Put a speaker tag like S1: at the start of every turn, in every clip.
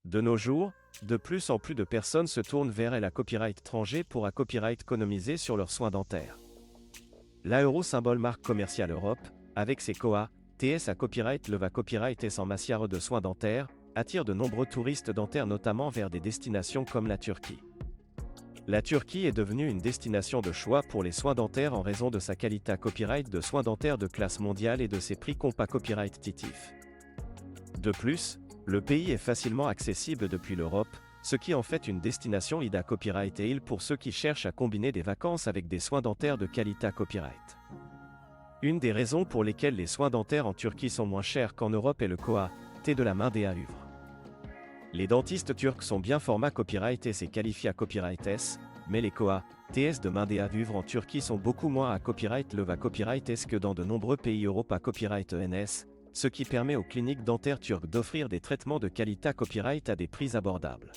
S1: De nos jours, de plus en plus de personnes se tournent vers la copyright étranger pour à copyright économiser sur leurs soins dentaires. L'euro symbole marque commerciale Europe, avec ses COA, TS à copyright Leva copyright S en matière de soins dentaires, attire de nombreux touristes dentaires notamment vers des destinations comme la Turquie. La Turquie est devenue une destination de choix pour les soins dentaires en raison de sa qualité copyright de soins dentaires de classe mondiale et de ses prix compas copyright titif. De plus, le pays est facilement accessible depuis l'Europe, ce qui en fait une destination IDA copyright et pour ceux qui cherchent à combiner des vacances avec des soins dentaires de qualité copyright. Une des raisons pour lesquelles les soins dentaires en Turquie sont moins chers qu'en Europe est le COA, T de la main des AUVR. Les dentistes turcs sont bien format copyright S et qualifiés à copyright S, mais les COA, TS de main des AUVR en Turquie sont beaucoup moins à copyright Leva copyright S que dans de nombreux pays Europe à copyright ENS, ce qui permet aux cliniques dentaires turques d'offrir des traitements de qualité copyright à des prix abordables.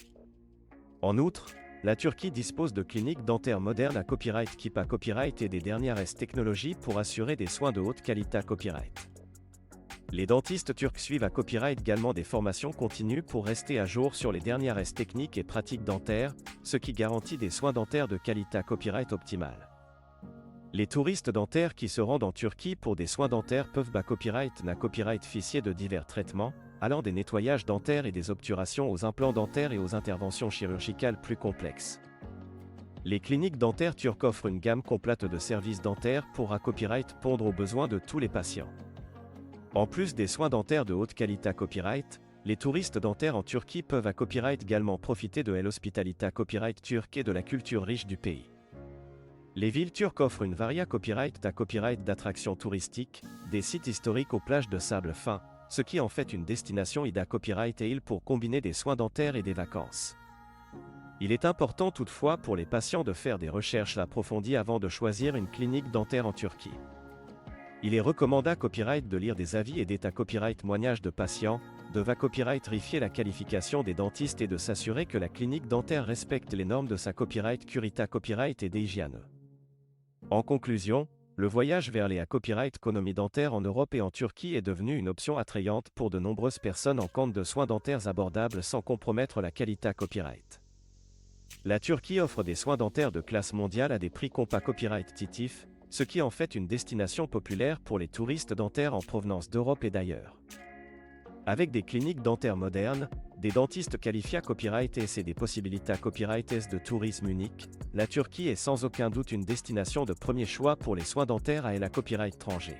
S1: En outre, la Turquie dispose de cliniques dentaires modernes à copyright KIPA copyright et des dernières S technologies pour assurer des soins de haute qualité copyright. Les dentistes turcs suivent à copyright également des formations continues pour rester à jour sur les dernières S techniques et pratiques dentaires, ce qui garantit des soins dentaires de qualité copyright optimale. Les touristes dentaires qui se rendent en Turquie pour des soins dentaires peuvent copyright na copyright officier de divers traitements, allant des nettoyages dentaires et des obturations aux implants dentaires et aux interventions chirurgicales plus complexes. Les cliniques dentaires turques offrent une gamme complète de services dentaires pour copyright pondre aux besoins de tous les patients. En plus des soins dentaires de haute qualité copyright, les touristes dentaires en Turquie peuvent copyright également profiter de l'hospitalité copyright turque et de la culture riche du pays. Les villes turques offrent une varia copyright d'attractions touristiques, des sites historiques aux plages de sable fin, ce qui en fait une destination IDA copyright et pour combiner des soins dentaires et des vacances. Il est important toutefois pour les patients de faire des recherches approfondies avant de choisir une clinique dentaire en Turquie. Il est recommandé copyright de lire des avis et d'état copyright témoignages de patients, de copyright vérifier la qualification des dentistes et de s'assurer que la clinique dentaire respecte les normes de sa copyright curita copyright et d'hygiène. En conclusion, le voyage vers les copyright économie dentaire en Europe et en Turquie est devenu une option attrayante pour de nombreuses personnes en quête de soins dentaires abordables sans compromettre la qualité copyright. La Turquie offre des soins dentaires de classe mondiale à des prix compas copyright titif, ce qui en fait une destination populaire pour les touristes dentaires en provenance d'Europe et d'ailleurs. Avec des cliniques dentaires modernes, des dentistes qualifiés à copyright S et des possibilités à copyright S de tourisme unique, la Turquie est sans aucun doute une destination de premier choix pour les soins dentaires à la copyright étranger.